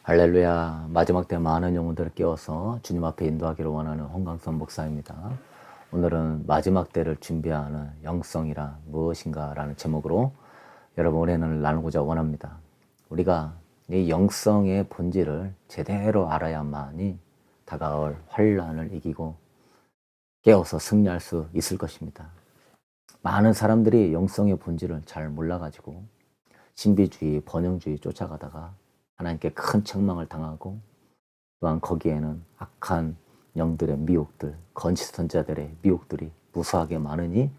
할렐루야. 마지막 때 많은 영혼들을 깨워서 주님 앞에 인도하기를 원하는 홍강선 목사입니다. 오늘은 마지막 때를 준비하는 영성이란 무엇인가 라는 제목으로 여러분 은혜를 나누고자 원합니다. 우리가 이 영성의 본질을 제대로 알아야만이 다가올 환난을 이기고 깨워서 승리할 수 있을 것입니다. 많은 사람들이 영성의 본질을 잘 몰라가지고 신비주의, 번영주의 쫓아가다가 하나님께 큰 책망을 당하고 또한 거기에는 악한 영들의 미혹들, 거짓 선자들의 미혹들이 무수하게 많으니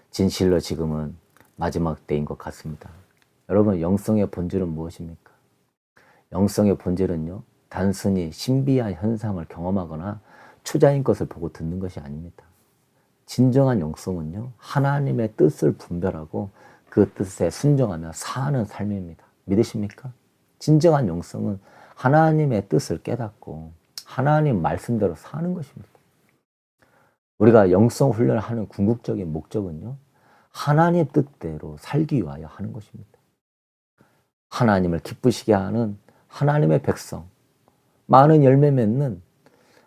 진실로 지금은 마지막 때인 것 같습니다. 여러분, 영성의 본질은 무엇입니까? 영성의 본질은요, 단순히 신비한 현상을 경험하거나 초자인 것을 보고 듣는 것이 아닙니다. 진정한 영성은요, 하나님의 뜻을 분별하고 그 뜻에 순종하며 사는 삶입니다. 믿으십니까? 진정한 영성은 하나님의 뜻을 깨닫고 하나님 말씀대로 사는 것입니다. 우리가 영성 훈련을 하는 궁극적인 목적은요, 하나님 뜻대로 살기 위하여 하는 것입니다. 하나님을 기쁘시게 하는 하나님의 백성, 많은 열매 맺는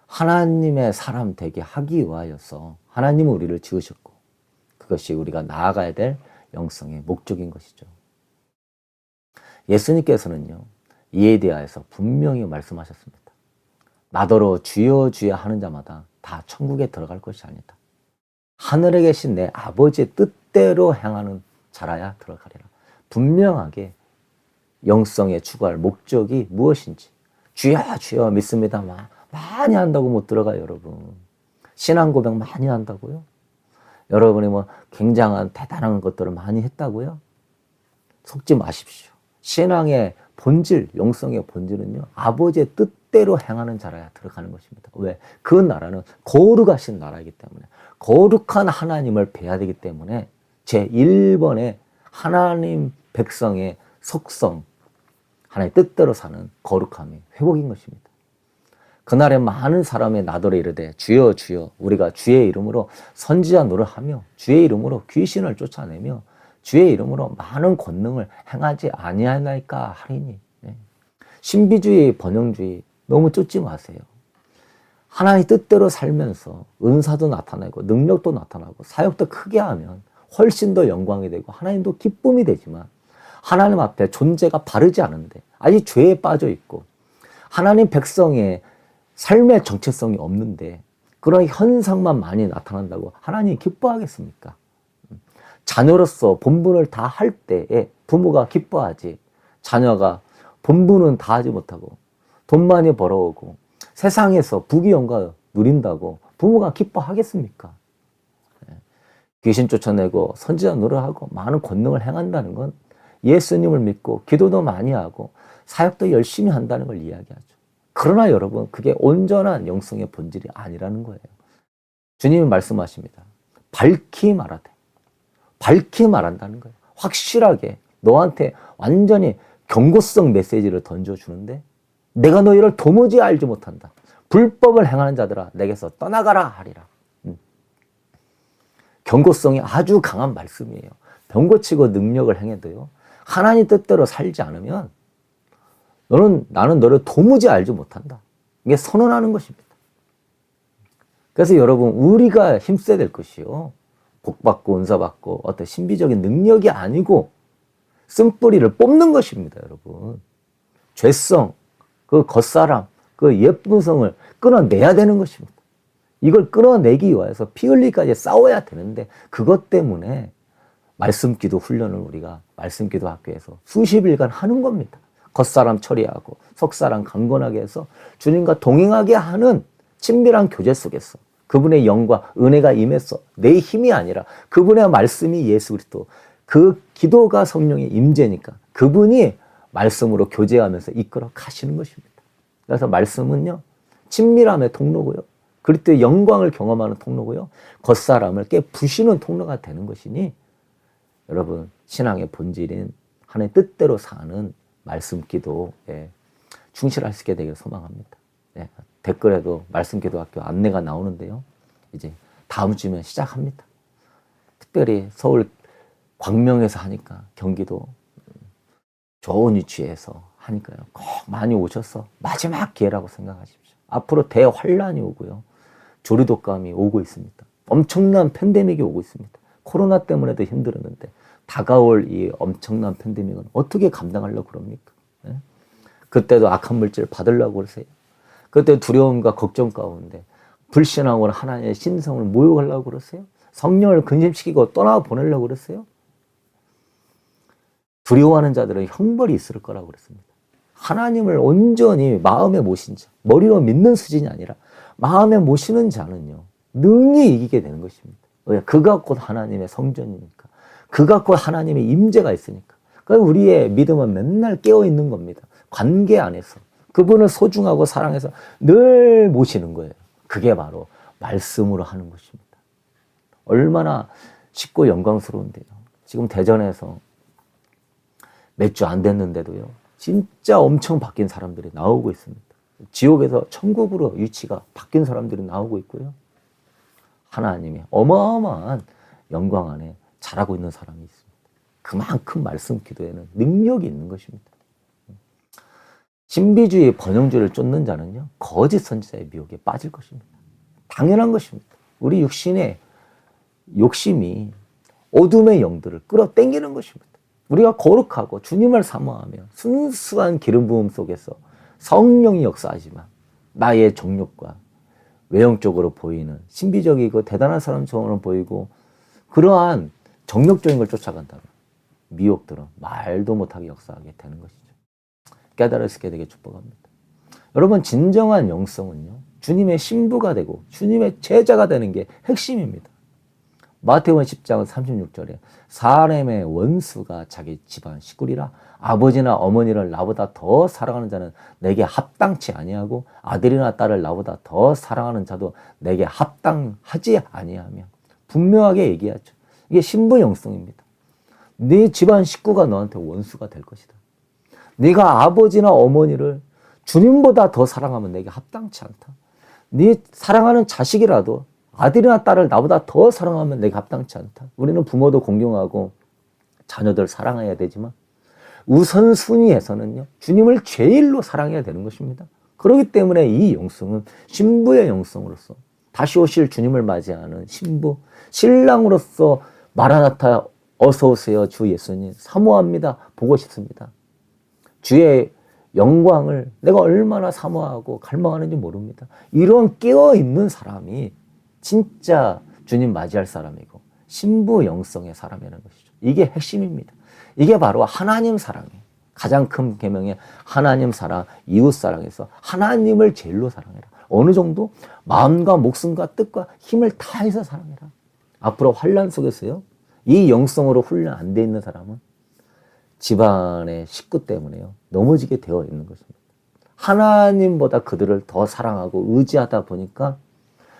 하나님의 사람 되게 하기 위하여서 하나님은 우리를 지으셨고 그것이 우리가 나아가야 될 영성의 목적인 것이죠. 예수님께서는요, 이에 대하여서 분명히 말씀하셨습니다. 나더러 주여 주여 하는 자마다 다 천국에 들어갈 것이 아니다. 하늘에 계신 내 아버지의 뜻대로 행하는 자라야 들어가리라. 분명하게 영성에 추구할 목적이 무엇인지, 주여 주여 믿습니다. 많이 한다고 못 들어가요, 여러분. 신앙 고백 많이 한다고요? 여러분이 굉장한 대단한 것들을 많이 했다고요? 속지 마십시오. 신앙의 본질, 영성의 본질은요, 아버지의 뜻대로 행하는 자라야 들어가는 것입니다. 왜? 그 나라는 거룩하신 나라이기 때문에, 거룩한 하나님을 뵈야 되기 때문에 제1번의 하나님 백성의 속성, 하나님의 뜻대로 사는 거룩함이 회복인 것입니다. 그날에 많은 사람의 나더러 이르되 주여 주여, 우리가 주의 이름으로 선지자 노릇하며 주의 이름으로 귀신을 쫓아내며 주의 이름으로 많은 권능을 행하지 아니하나이까 하리니. 신비주의, 번영주의 너무 쫓지 마세요. 하나님 뜻대로 살면서 은사도 나타나고 능력도 나타나고 사역도 크게 하면 훨씬 더 영광이 되고 하나님도 기쁨이 되지만, 하나님 앞에 존재가 바르지 않은데 아직 죄에 빠져 있고 하나님 백성의 삶의 정체성이 없는데 그런 현상만 많이 나타난다고 하나님이 기뻐하겠습니까? 자녀로서 본분을 다 할 때에 부모가 기뻐하지, 자녀가 본분은 다 하지 못하고 돈 많이 벌어오고 세상에서 부귀영화 누린다고 부모가 기뻐하겠습니까? 귀신 쫓아내고 선지자 노릇하고 많은 권능을 행한다는 건 예수님을 믿고 기도도 많이 하고 사역도 열심히 한다는 걸 이야기하죠. 그러나 여러분, 그게 온전한 영성의 본질이 아니라는 거예요. 주님이 말씀하십니다. 밝히 말하되, 밝히 말한다는 거예요. 확실하게 너한테 완전히 경고성 메시지를 던져주는데, 내가 너희를 도무지 알지 못한다. 불법을 행하는 자들아 내게서 떠나가라 하리라. 경고성이 아주 강한 말씀이에요. 병고치고 능력을 행해도요, 하나님 뜻대로 살지 않으면 나는 너를 도무지 알지 못한다. 이게 선언하는 것입니다. 그래서 여러분, 우리가 힘써야 될 것이요, 복받고 은사받고 어떤 신비적인 능력이 아니고 쓴뿌리를 뽑는 것입니다, 여러분. 죄성, 그 겉사람, 그 예쁜성을 끊어내야 되는 것입니다. 이걸 끊어내기 위해서 피 흘리기까지 싸워야 되는데, 그것 때문에 말씀기도 훈련을 우리가 말씀기도 학교에서 수십 일간 하는 겁니다. 겉사람 처리하고 속사람 강건하게 해서 주님과 동행하게 하는 친밀한 교제 속에서 그분의 영과 은혜가 임해서 내 힘이 아니라 그분의 말씀이 예수 그리스도, 그 기도가 성령의 임재니까 그분이 말씀으로 교제하면서 이끌어 가시는 것입니다. 그래서 말씀은요, 친밀함의 통로고요, 그리스도의 영광을 경험하는 통로고요, 겉사람을 깨부시는 통로가 되는 것이니, 여러분, 신앙의 본질인 하나님의 뜻대로 사는 말씀기도에 충실할 수 있게 되기를 소망합니다. 댓글에도 말씀기도학교 안내가 나오는데요, 이제 다음 주면 시작합니다. 특별히 서울 광명에서 하니까 경기도 좋은 위치에서 하니까요. 꼭 많이 오셔서 마지막 기회라고 생각하십시오. 앞으로 대환란이 오고요. 조류독감이 오고 있습니다. 엄청난 팬데믹이 오고 있습니다. 코로나 때문에도 힘들었는데 다가올 이 엄청난 팬데믹은 어떻게 감당하려고 그럽니까? 예? 그때도 악한 물질 받으려고 그러세요. 그때 두려움과 걱정 가운데 불신앙으로 하나님의 신성을 모욕하려고 그러세요. 성령을 근심시키고 떠나보내려고 그러세요. 두려워하는 자들은 형벌이 있을 거라고 그랬습니다. 하나님을 온전히 마음에 모신 자, 머리로 믿는 수준이 아니라 마음에 모시는 자는요, 능히 이기게 되는 것입니다. 왜? 그가 곧 하나님의 성전이니까. 그가 곧 하나님의 임재가 있으니까. 그러니까 우리의 믿음은 맨날 깨어있는 겁니다. 관계 안에서. 그분을 소중하고 사랑해서 늘 모시는 거예요. 그게 바로 말씀으로 하는 것입니다. 얼마나 쉽고 영광스러운데요. 지금 대전에서 몇 주 안 됐는데도요, 진짜 엄청 바뀐 사람들이 나오고 있습니다. 지옥에서 천국으로 위치가 바뀐 사람들이 나오고 있고요. 하나님의 어마어마한 영광 안에 자라고 있는 사람이 있습니다. 그만큼 말씀 기도에는 능력이 있는 것입니다. 신비주의 번영주의를 쫓는 자는요, 거짓 선지자의 미혹에 빠질 것입니다. 당연한 것입니다. 우리 육신의 욕심이 어둠의 영들을 끌어당기는 것입니다. 우리가 거룩하고 주님을 사모하며 순수한 기름 부음 속에서 성령이 역사하지만 나의 정욕과 외형적으로 보이는 신비적이고 대단한 사람처럼 보이고 그러한 정욕적인 걸 쫓아간다면 미혹들은 말도 못하게 역사하게 되는 것이죠. 깨달을 수 있게 되게 축복합니다. 여러분, 진정한 영성은요, 주님의 신부가 되고 주님의 제자가 되는 게 핵심입니다. 마태복음 10장 36절에 사람의 원수가 자기 집안 식구리라 아버지나 어머니를 나보다 더 사랑하는 자는 내게 합당치 아니하고 아들이나 딸을 나보다 더 사랑하는 자도 내게 합당하지 아니하며 분명하게 얘기하죠. 이게 신부 영성입니다. 네 집안 식구가 너한테 원수가 될 것이다. 네가 아버지나 어머니를 주님보다 더 사랑하면 내게 합당치 않다. 네 사랑하는 자식이라도 아들이나 딸을 나보다 더 사랑하면 내게 합당치 않다. 우리는 부모도 공경하고 자녀들 사랑해야 되지만 우선순위에서는요, 주님을 제일로 사랑해야 되는 것입니다. 그렇기 때문에 이 영성은 신부의 영성으로서 다시 오실 주님을 맞이하는 신부, 신랑으로서 마라나타 어서 오세요 주 예수님 사모합니다. 보고 싶습니다. 주의 영광을 내가 얼마나 사모하고 갈망하는지 모릅니다. 이런 깨어있는 사람이 진짜 주님 맞이할 사람이고 신부 영성의 사람이라는 것이죠. 이게 핵심입니다. 이게 바로 하나님 사랑이에요. 가장 큰 계명의 하나님 사랑, 이웃 사랑에서 하나님을 제일로 사랑해라. 어느 정도? 마음과 목숨과 뜻과 힘을 다해서 사랑해라. 앞으로 환난 속에서요, 이 영성으로 훈련 안 돼 있는 사람은 집안의 식구 때문에요, 넘어지게 되어 있는 것입니다. 하나님보다 그들을 더 사랑하고 의지하다 보니까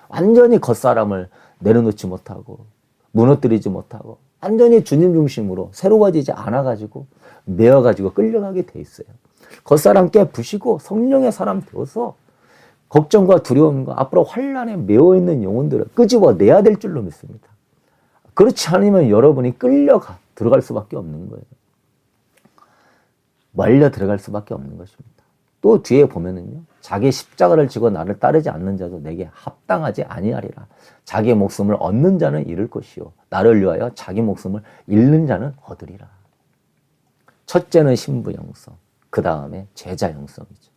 완전히 겉사람을 내려놓지 못하고 무너뜨리지 못하고 완전히 주님 중심으로 새로워지지 않아가지고 매어가지고 끌려가게 돼 있어요. 겉사람 깨부시고 성령의 사람 되어서 걱정과 두려움과 앞으로 환난에 매어있는 영혼들을 끄집어내야 될 줄로 믿습니다. 그렇지 않으면 여러분이 끌려가 들어갈 수밖에 없는 거예요. 말려 들어갈 수밖에 없는 것입니다. 또 뒤에 보면은요, 자기 십자가를 지고 나를 따르지 않는 자도 내게 합당하지 아니하리라. 자기의 목숨을 얻는 자는 잃을 것이요 나를 위하여 자기 목숨을 잃는 자는 얻으리라. 첫째는 신부 영성, 그 다음에 제자 영성이죠.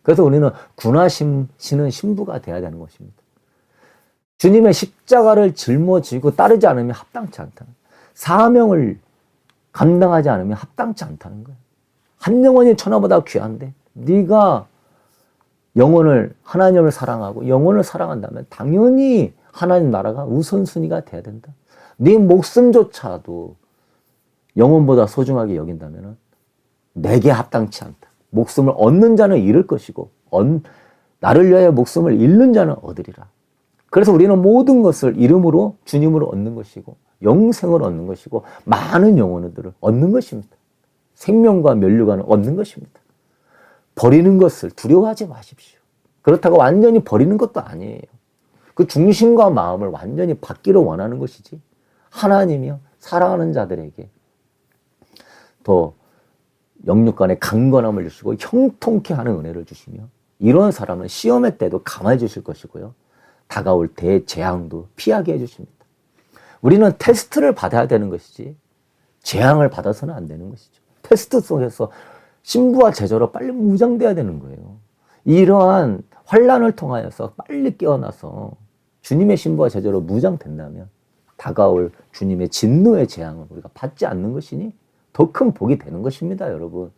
그래서 우리는 군하시는 신부가 되어야 되는 것입니다. 주님의 십자가를 짊어지고 따르지 않으면 합당치 않다는, 사명을 감당하지 않으면 합당치 않다는 거예요. 한 영혼이 천하보다 귀한데 네가 영혼을, 하나님을 사랑하고 영혼을 사랑한다면 당연히 하나님 나라가 우선순위가 돼야 된다. 네 목숨조차도 영혼보다 소중하게 여긴다면 내게 합당치 않다. 목숨을 얻는 자는 잃을 것이고 나를 위하여 목숨을 잃는 자는 얻으리라. 그래서 우리는 모든 것을 이름으로 주님으로 얻는 것이고 영생을 얻는 것이고 많은 영혼들을 얻는 것입니다. 생명과 면류관을 얻는 것입니다. 버리는 것을 두려워하지 마십시오. 그렇다고 완전히 버리는 것도 아니에요. 그 중심과 마음을 완전히 받기를 원하는 것이지, 하나님이요 사랑하는 자들에게 더 영육간에 강건함을 주시고 형통케 하는 은혜를 주시며 이런 사람은 시험의 때도 감화해 주실 것이고요. 다가올 대재앙도 피하게 해주십니다. 우리는 테스트를 받아야 되는 것이지 재앙을 받아서는 안 되는 것이죠. 테스트 속에서 신부와 제자로 빨리 무장돼야 되는 거예요. 이러한 환난을 통하여서 빨리 깨어나서 주님의 신부와 제자로 무장된다면 다가올 주님의 진노의 재앙을 우리가 받지 않는 것이니 더 큰 복이 되는 것입니다. 여러분,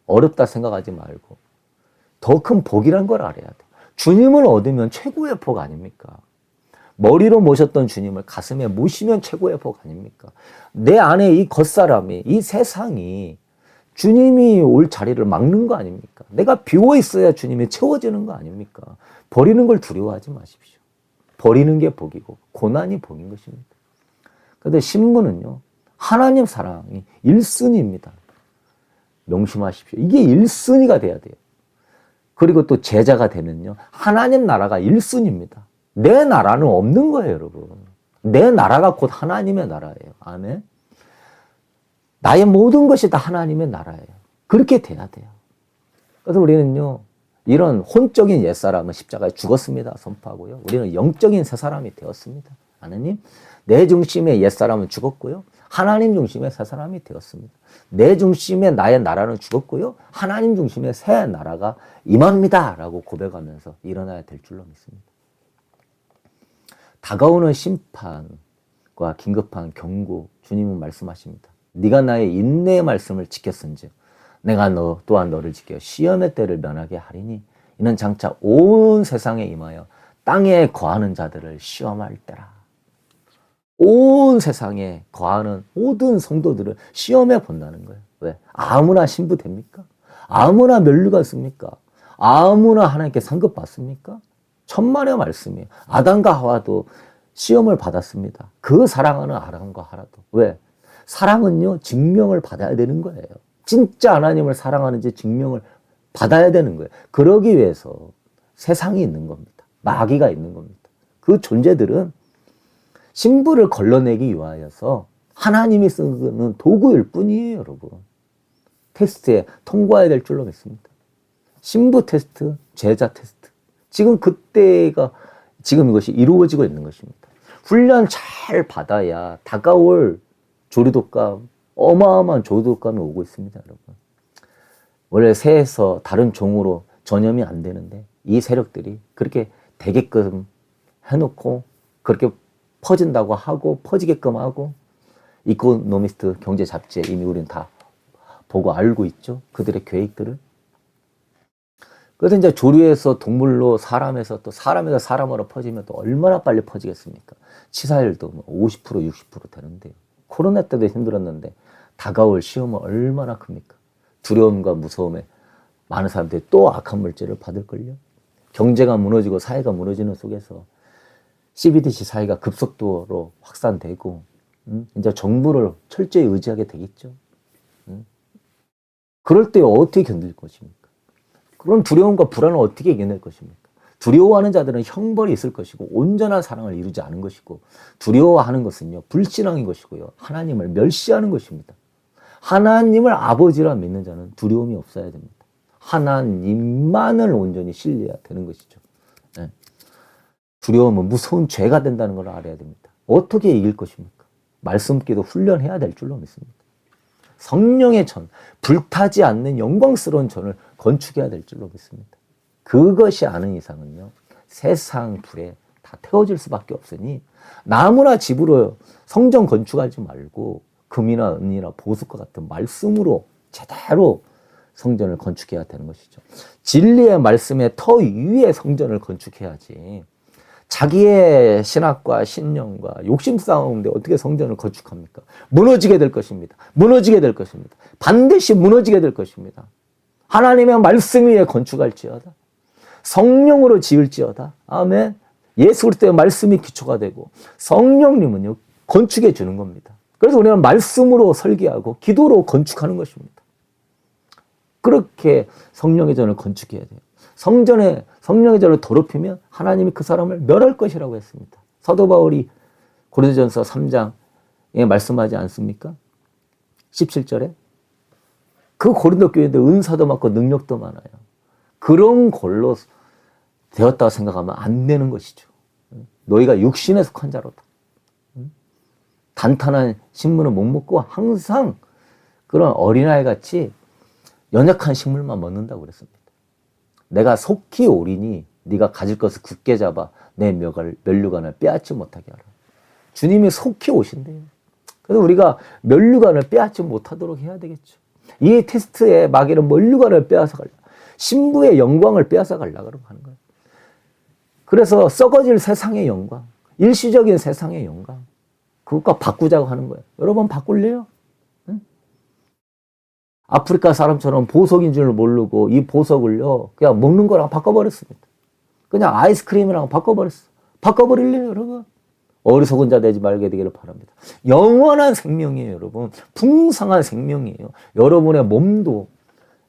어렵다 생각하지 말고 더 큰 복이란 걸 알아야 돼요. 주님을 얻으면 최고의 복 아닙니까? 머리로 모셨던 주님을 가슴에 모시면 최고의 복 아닙니까? 내 안에 이 겉사람이, 이 세상이 주님이 올 자리를 막는 거 아닙니까? 내가 비워 있어야 주님이 채워지는 거 아닙니까? 버리는 걸 두려워하지 마십시오. 버리는 게 복이고 고난이 복인 것입니다. 그런데 신부는요, 하나님 사랑이 1순위입니다. 명심하십시오. 이게 1순위가 돼야 돼요. 그리고 또 제자가 되면요, 하나님 나라가 1순위입니다. 내 나라는 없는 거예요, 여러분. 내 나라가 곧 하나님의 나라예요. 아멘. 나의 모든 것이 다 하나님의 나라예요. 그렇게 돼야 돼요. 그래서 우리는요, 이런 혼적인 옛사람은 십자가에 죽었습니다. 선포하고요. 우리는 영적인 새 사람이 되었습니다. 하나님, 내 중심의 옛사람은 죽었고요. 하나님 중심의 새 사람이 되었습니다. 내 중심의 나의 나라는 죽었고요. 하나님 중심의 새 나라가 임합니다. 라고 고백하면서 일어나야 될 줄로 믿습니다. 다가오는 심판과 긴급한 경고, 주님은 말씀하십니다. 네가 나의 인내의 말씀을 지켰은즉 내가 너 또한 너를 지켜 시험의 때를 면하게 하리니 이는 장차 온 세상에 임하여 땅에 거하는 자들을 시험할 때라. 온 세상에 거하는 모든 성도들을 시험해 본다는 거예요. 왜? 아무나 신부 됩니까? 아무나 면류관 씁니까? 아무나 하나님께 상급 받습니까? 천만의 말씀이에요. 아담과 하와도 시험을 받았습니다. 그 사랑하는 아담과 하와도. 왜? 사랑은요, 증명을 받아야 되는 거예요. 진짜 하나님을 사랑하는지 증명을 받아야 되는 거예요. 그러기 위해서 세상이 있는 겁니다. 마귀가 있는 겁니다. 그 존재들은 신부를 걸러내기 위하여서 하나님이 쓰는 도구일 뿐이에요, 여러분. 테스트에 통과해야 될 줄로 믿습니다. 신부 테스트, 제자 테스트. 지금 이것이 이루어지고 있는 것입니다. 훈련 잘 받아야 다가올 조류독감, 어마어마한 조류독감이 오고 있습니다, 여러분. 원래 새에서 다른 종으로 전염이 안 되는데 이 세력들이 그렇게 되게끔 해놓고 그렇게 퍼진다고 하고 퍼지게끔 하고 이코노미스트 경제 잡지에 이미 우리는 다 보고 알고 있죠. 그들의 계획들을. 그래서 이제 조류에서 동물로 사람에서 또 사람에서 사람으로 퍼지면 또 얼마나 빨리 퍼지겠습니까? 치사율도 50% 60% 되는데요. 코로나 때도 힘들었는데 다가올 시험은 얼마나 큽니까? 두려움과 무서움에 많은 사람들이 또 악한 물질을 받을걸요. 경제가 무너지고 사회가 무너지는 속에서 CBDC 사회가 급속도로 확산되고 이제 정부를 철저히 의지하게 되겠죠. 그럴 때 어떻게 견딜 것입니까? 그런 두려움과 불안을 어떻게 이겨낼 것입니까? 두려워하는 자들은 형벌이 있을 것이고 온전한 사랑을 이루지 않은 것이고 두려워하는 것은요, 불신앙인 것이고요, 하나님을 멸시하는 것입니다. 하나님을 아버지라 믿는 자는 두려움이 없어야 됩니다. 하나님만을 온전히 신뢰해야 되는 것이죠. 네. 두려움은 무서운 죄가 된다는 걸 알아야 됩니다. 어떻게 이길 것입니까? 말씀기도 훈련해야 될 줄로 믿습니다. 성령의 전, 불타지 않는 영광스러운 전을 건축해야 될 줄로 믿습니다. 그것이 아는 이상은요, 세상 불에 다 태워질 수밖에 없으니 나무나 집으로 성전 건축하지 말고 금이나 은이나 보석과 같은 말씀으로 제대로 성전을 건축해야 되는 것이죠. 진리의 말씀의 터 위에 성전을 건축해야지 자기의 신학과 신념과 욕심 싸움인데 어떻게 성전을 건축합니까? 무너지게 될 것입니다. 무너지게 될 것입니다. 반드시 무너지게 될 것입니다. 하나님의 말씀 위에 건축할지어다. 성령으로 지을지어다. 아멘. 예수 그리스도의 말씀이 기초가 되고 성령님은요, 건축해 주는 겁니다. 그래서 우리는 말씀으로 설계하고 기도로 건축하는 것입니다. 그렇게 성령의 전을 건축해야 돼요. 성전의 전을 더럽히면 하나님이 그 사람을 멸할 것이라고 했습니다. 사도 바울이 고린도전서 3장에 말씀하지 않습니까? 17절에 그 고린도 교회인데 은사도 많고 능력도 많아요. 그런 걸로 되었다고 생각하면 안 되는 것이죠. 너희가 육신에 속한 자로다. 단단한 식물은 못 먹고 항상 그런 어린아이 같이 연약한 식물만 먹는다고 그랬습니다. 내가 속히 오리니 네가 가질 것을 굳게 잡아 내 면류관을 빼앗지 못하게 하라. 주님이 속히 오신대요. 그래서 우리가 면류관을 빼앗지 못하도록 해야 되겠죠. 이 테스트에 마귀는 면류관을 빼앗아 가려, 신부의 영광을 빼앗아 가려고 하는 거예요. 그래서 썩어질 세상의 영광, 일시적인 세상의 영광, 그것과 바꾸자고 하는 거예요. 여러분 바꿀래요? 응? 아프리카 사람처럼 보석인 줄 모르고 이 보석을요 그냥 먹는 거랑 바꿔버렸습니다. 그냥 아이스크림이랑 바꿔버렸어. 바꿔버릴래요, 여러분? 어리석은 자 되지 말게 되기를 바랍니다. 영원한 생명이에요, 여러분. 풍성한 생명이에요. 여러분의 몸도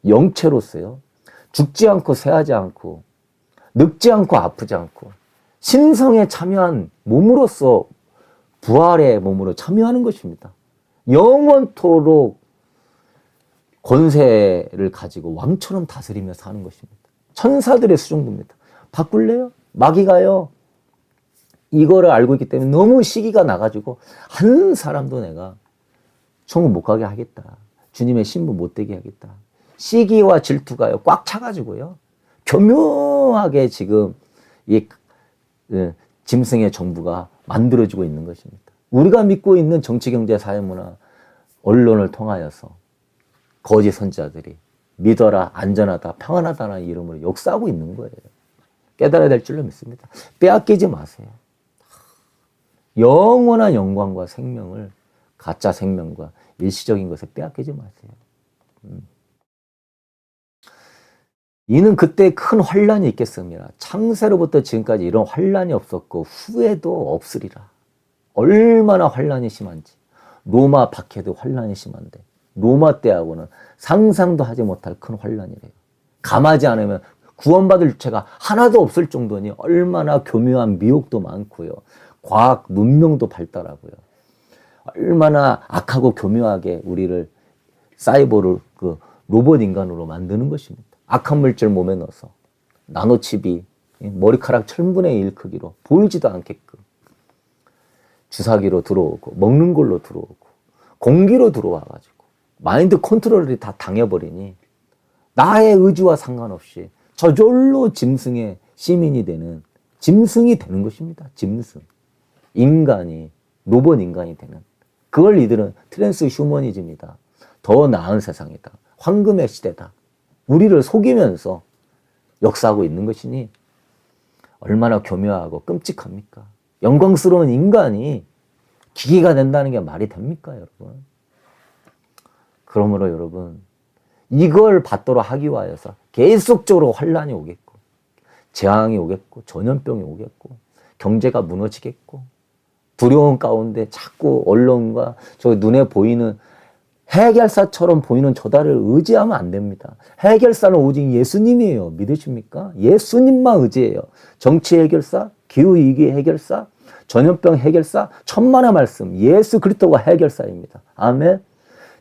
영체로서요. 죽지 않고 쇠하지 않고 늙지 않고 아프지 않고 신성에 참여한 몸으로서 부활의 몸으로 참여하는 것입니다. 영원토록 권세를 가지고 왕처럼 다스리며 사는 것입니다. 천사들의 수종부입니다. 바꿀래요? 마귀가요. 이거를 알고 있기 때문에 너무 시기가 나가지고 한 사람도 내가 천국 못 가게 하겠다. 주님의 신부 못 되게 하겠다. 시기와 질투가요 꽉 차가지고요. 교묘하게 지금 이 짐승의 정부가 만들어지고 있는 것입니다. 우리가 믿고 있는 정치, 경제, 사회, 문화, 언론을 통하여서 거짓 선지자들이 믿어라, 안전하다, 평안하다는 이름으로 역사하고 있는 거예요. 깨달아야 될 줄로 믿습니다. 빼앗기지 마세요. 영원한 영광과 생명을 가짜 생명과 일시적인 것에 빼앗기지 마세요. 이는 그때 큰 환란이 있겠습니다. 창세로부터 지금까지 이런 환란이 없었고 후에도 없으리라. 얼마나 환란이 심한지. 로마 박해도 환란이 심한데 로마 때하고는 상상도 하지 못할 큰 환란이래요. 감하지 않으면 구원받을 주체가 하나도 없을 정도니 얼마나 교묘한 미혹도 많고요. 과학 문명도 발달하고요. 얼마나 악하고 교묘하게 우리를 사이버를 그 로봇 인간으로 만드는 것입니다. 악한 물질 몸에 넣어서 나노칩이 머리카락 1000분의 1 크기로 보이지도 않게끔 주사기로 들어오고 먹는 걸로 들어오고 공기로 들어와가지고 마인드 컨트롤이 다 당해버리니 나의 의지와 상관없이 저절로 짐승의 시민이 되는 짐승이 되는 것입니다. 짐승. 인간이 로봇 인간이 되는 그걸 이들은 트랜스 휴머니즘이다. 더 나은 세상이다. 황금의 시대다. 우리를 속이면서 역사하고 있는 것이니 얼마나 교묘하고 끔찍합니까? 영광스러운 인간이 기계가 된다는 게 말이 됩니까, 여러분? 그러므로 여러분 이걸 받도록 하기 위하여서 계속적으로 환란이 오겠고 재앙이 오겠고 전염병이 오겠고 경제가 무너지겠고 두려운 가운데 자꾸 언론과 저 눈에 보이는 해결사처럼 보이는 저다를 의지하면 안 됩니다. 해결사는 오직 예수님이에요. 믿으십니까? 예수님만 의지해요. 정치 해결사, 기후위기 해결사, 전염병 해결사, 천만의 말씀, 예수 그리스도가 해결사입니다. 아멘.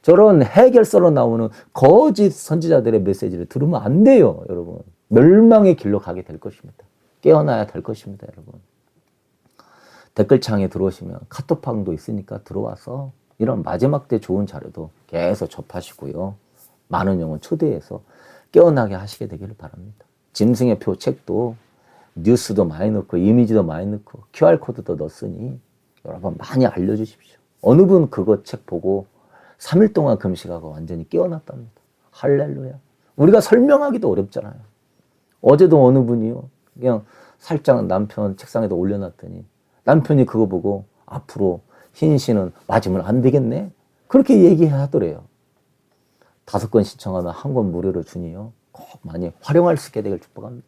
저런 해결사로 나오는 거짓 선지자들의 메시지를 들으면 안 돼요, 여러분. 멸망의 길로 가게 될 것입니다. 깨어나야 될 것입니다, 여러분. 댓글창에 들어오시면 카톡방도 있으니까 들어와서 이런 마지막 때 좋은 자료도 계속 접하시고요. 많은 영혼 초대해서 깨어나게 하시게 되기를 바랍니다. 짐승의 표 책도 뉴스도 많이 넣고 이미지도 많이 넣고 QR코드도 넣었으니 여러분 많이 알려주십시오. 어느 분 그거 책 보고 3일 동안 금식하고 완전히 깨어났답니다. 할렐루야. 우리가 설명하기도 어렵잖아요. 어제도 어느 분이요. 그냥 살짝 남편 책상에다 올려놨더니 남편이 그거 보고 앞으로 흰 씨는 맞으면 안 되겠네? 그렇게 얘기하더래요. 5권 신청하면 1권 무료로 주니요. 꼭 많이 활용할 수 있게 되길 축복합니다.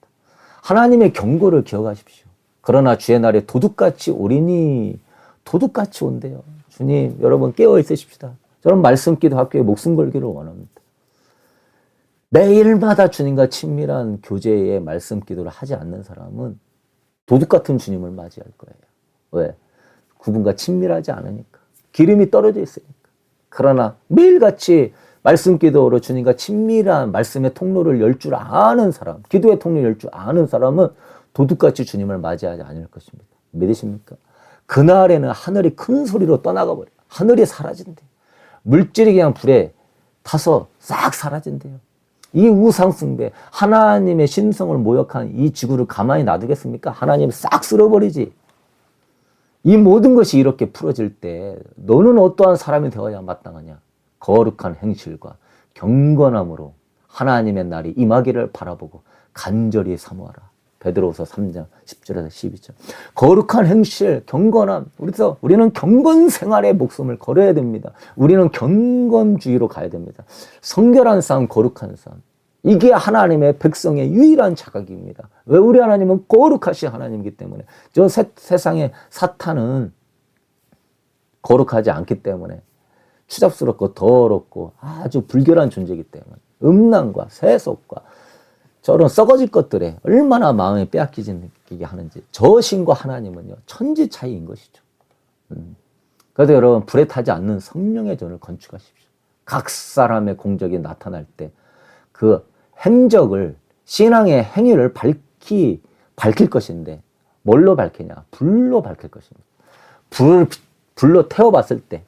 하나님의 경고를 기억하십시오. 그러나 주의 날에 도둑같이 오리니 도둑같이 온대요. 주님, 여러분 깨어 있으십시다. 저는 말씀기도 학교에 목숨 걸기를 원합니다. 매일마다 주님과 친밀한 교제의 말씀기도를 하지 않는 사람은 도둑 같은 주님을 맞이할 거예요. 왜? 그분과 친밀하지 않으니까. 기름이 떨어져 있으니까. 그러나 매일같이 말씀 기도로 주님과 친밀한 말씀의 통로를 열 줄 아는 사람, 기도의 통로를 열 줄 아는 사람은 도둑같이 주님을 맞이하지 않을 것입니다. 믿으십니까? 그날에는 하늘이 큰 소리로 떠나가 버려요. 하늘이 사라진대. 물질이 그냥 불에 타서 싹 사라진대요. 이 우상 숭배, 하나님의 신성을 모욕한 이 지구를 가만히 놔두겠습니까? 하나님 싹 쓸어버리지. 이 모든 것이 이렇게 풀어질 때 너는 어떠한 사람이 되어야 마땅하냐? 거룩한 행실과 경건함으로 하나님의 날이 임하기를 바라보고 간절히 사모하라. 베드로후서 3장 10절에서 12절. 거룩한 행실, 경건함. 우리는 경건 생활의 목숨을 걸어야 됩니다. 우리는 경건주의로 가야 됩니다. 성결한 삶, 거룩한 삶. 이게 하나님의 백성의 유일한 자각입니다. 왜? 우리 하나님은 거룩하신 하나님이기 때문에. 저 세상의 사탄은 거룩하지 않기 때문에 추잡스럽고 더럽고 아주 불결한 존재이기 때문에 음란과 세속과 저런 썩어질 것들에 얼마나 마음에 빼앗기게 하는지. 저 신과 하나님은요 천지 차이인 것이죠. 그래서 여러분 불에 타지 않는 성령의 전을 건축하십시오. 각 사람의 공적이 나타날 때 그 행적을, 신앙의 행위를 밝힐 것인데 뭘로 밝히냐? 불로 밝힐 것입니다. 불로 태워봤을 때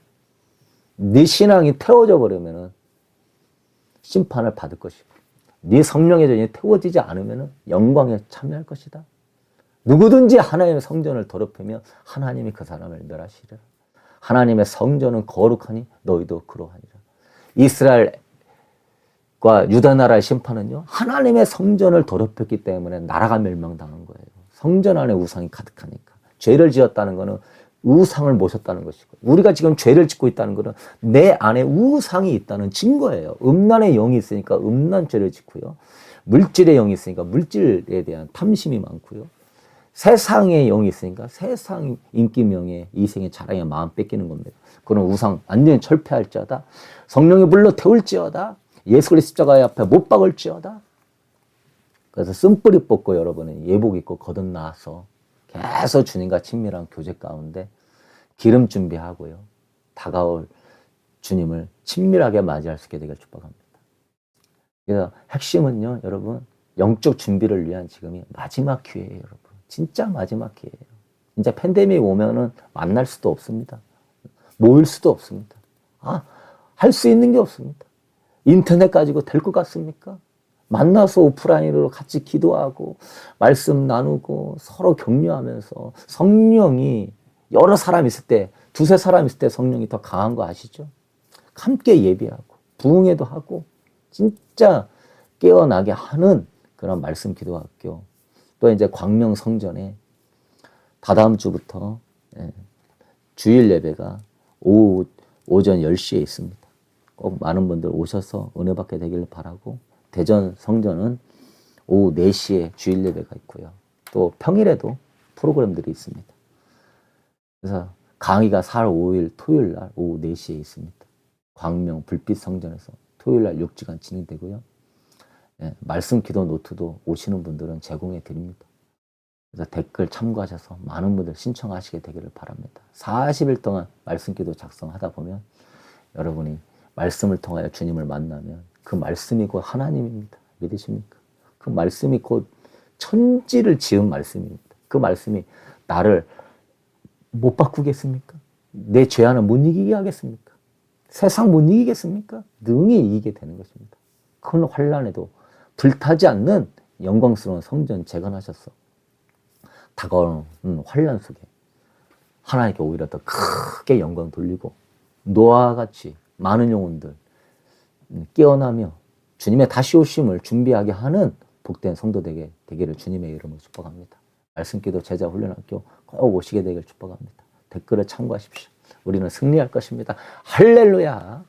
네 신앙이 태워져 버리면 심판을 받을 것이고, 네 성령의 전이 태워지지 않으면 영광에 참여할 것이다. 누구든지 하나님의 성전을 더럽히면 하나님이 그 사람을 멸하시리라. 하나님의 성전은 거룩하니 너희도 그러하니라. 이스라엘과 유다 나라의 심판은요, 하나님의 성전을 더럽혔기 때문에 나라가 멸망당한 거예요. 성전 안에 우상이 가득하니까. 죄를 지었다는 것은 우상을 모셨다는 것이고, 우리가 지금 죄를 짓고 있다는 것은 내 안에 우상이 있다는 증거예요. 음란의 영이 있으니까 음란죄를 짓고요. 물질의 영이 있으니까 물질에 대한 탐심이 많고요. 세상의 영이 있으니까 세상 인기 명예 이생의 자랑에 마음 뺏기는 겁니다. 그런 우상 완전히 철폐할지어다. 성령의 불로 태울지어다. 예수 그리스도 십자가의 앞에 못 박을지어다. 그래서 쓴뿌리 뽑고 여러분은 예복 입고 거듭나서 계속 주님과 친밀한 교제 가운데 기름 준비하고요. 다가올 주님을 친밀하게 맞이할 수 있게 되길 축복합니다. 그래서 핵심은요, 여러분, 영적 준비를 위한 지금이 마지막 기회예요, 여러분. 진짜 마지막 기회예요. 진짜 팬데믹 오면은 만날 수도 없습니다. 모일 수도 없습니다. 할 수 있는 게 없습니다. 인터넷 가지고 될 것 같습니까? 만나서 오프라인으로 같이 기도하고 말씀 나누고 서로 격려하면서 성령이 여러 사람 있을 때, 두세 사람 있을 때 성령이 더 강한 거 아시죠? 함께 예배하고 부흥회도 하고 진짜 깨어나게 하는 그런 말씀 기도학교. 또 이제 광명 성전에 다다음 주부터 주일 예배가 오전 10시에 있습니다. 꼭 많은 분들 오셔서 은혜 받게 되기를 바라고, 대전 성전은 오후 4시에 주일 예배가 있고요. 또 평일에도 프로그램들이 있습니다. 그래서 강의가 4월 5일 토요일 날 오후 4시에 있습니다. 광명 불빛 성전에서 토요일 날 6시간 진행되고요. 말씀 기도 노트도 오시는 분들은 제공해 드립니다. 그래서 댓글 참고하셔서 많은 분들 신청하시게 되기를 바랍니다. 40일 동안 말씀 기도 작성하다 보면 여러분이 말씀을 통하여 주님을 만나면 그 말씀이 곧 하나님입니다. 믿으십니까? 그 말씀이 곧 천지를 지은 말씀입니다. 그 말씀이 나를 못 바꾸겠습니까? 내 죄 하나 못 이기게 하겠습니까? 세상 못 이기겠습니까? 능히 이기게 되는 것입니다. 큰 환난에도 불타지 않는 영광스러운 성전 재건하셔서 다가오는 환난 속에 하나님께 오히려 더 크게 영광 돌리고 노아와 같이 많은 영혼들 깨어나며 주님의 다시 오심을 준비하게 하는 복된 성도 되기를 주님의 이름으로 축복합니다. 말씀기도 제자 훈련학교 꼭 오시게 되기를 축복합니다. 댓글을 참고하십시오. 우리는 승리할 것입니다. 할렐루야.